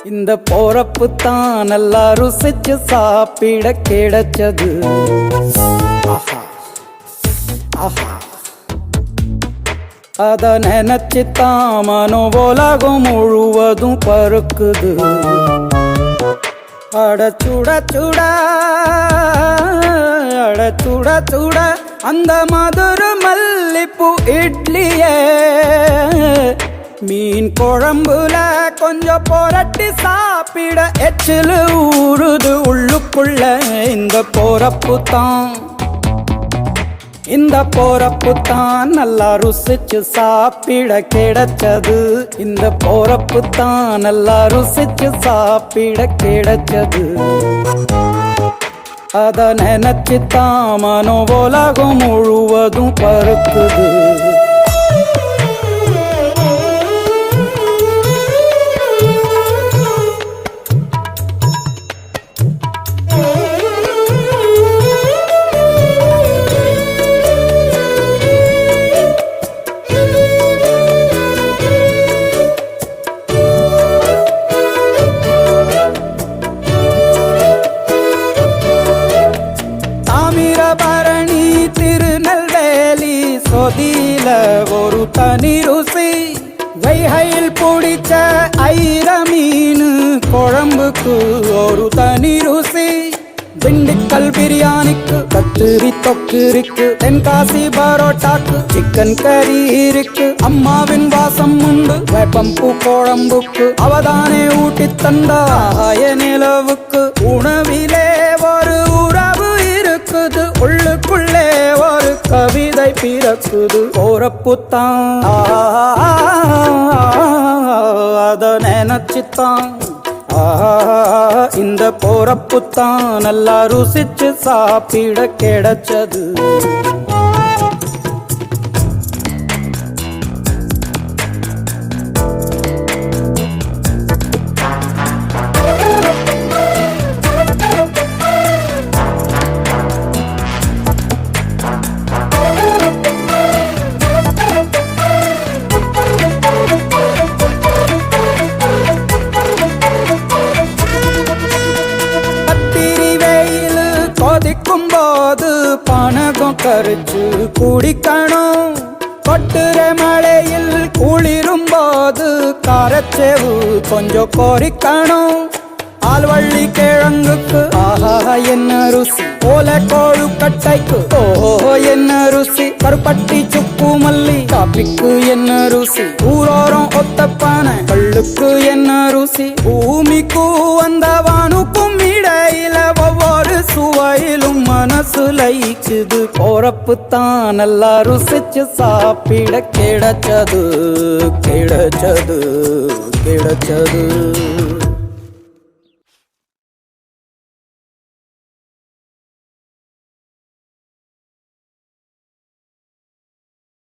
இந்த போறப்பு தான் நல்லா ருசிச்சு சாப்பிட கிடைச்சது. ஆஹா ஆஹா அத நினைச்சுத்தான் மனோ உலகம் முழுவதும் பருக்குது. அட சுட சுட அட சுட சுட அந்த மதுரை மல்லிப்பூ இட்லியே மீன் குழம்புல கொஞ்சம் புரட்டி சாப்பிட எச்சிலு ஊறுது உள்ளுக்குள்ள. இந்த போறப்பு தான் நல்லா ருசிச்சு சாப்பிட கிடைச்சது. இந்த போறப்பு தான் நல்லா ருசிச்சு சாப்பிட கிடைச்சது. அத நினைச்சு தான் மனோ உலகம் முழுவதும் பருக்குது. பரணி திருநெல்வேலி சொதியில ஒரு தனி ருசி. வைகையில் பிடிச்ச ஐர மீன் குழம்புக்கு ஒரு தனி ருசி. திண்டுக்கல் பிரியாணிக்கு கத்திரி தொக்கு இருக்கு. தென்காசி பரோட்டாக்கு சிக்கன் கறி இருக்கு. அம்மாவின் வாசம் உண்டு வேப்பம்பூ குழம்புக்கு. அவதானே ஊட்டி தந்தாய நிலவுக்கு. உணவிலே ஒரு உறவு இருக்குது. உள்ளுக்குள்ளே ஒரு கவிதை பிறக்குது. போறப்பு தான் அத நினைச்சுத்தான் இந்த போறப்பு தான் நல்லா ருசிச்சு சாப்பிட கிடைச்சது. போது பணகம் கரிச்சு குடிக்கணும். கொட்டுற மழையில் குளிரும் போது காரச்சேவு கொஞ்சம் கொறிக்கணும். ஆல்வள்ளி கிழங்குக்கு ஆஹா என்ன ருசி. ஓல கோழு கட்டைக்கு ஓஹோ என்ன ருசி. கருப்பட்டி சுப்பு மல்லி காப்பிக்கு என்ன ருசி. ஊரோரம் ஒத்தப்பான கள்ளுக்கு என்ன ருசி. பூமிக்கு அந்த வானுக்கும் இடையில ஒவ்வொரு சுவையிலும் மனசு லயிக்குது. போறப்பு தான் நல்லா ருசிச்சு சாப்பிட கிடைச்சது கிடைச்சது கிடைச்சது.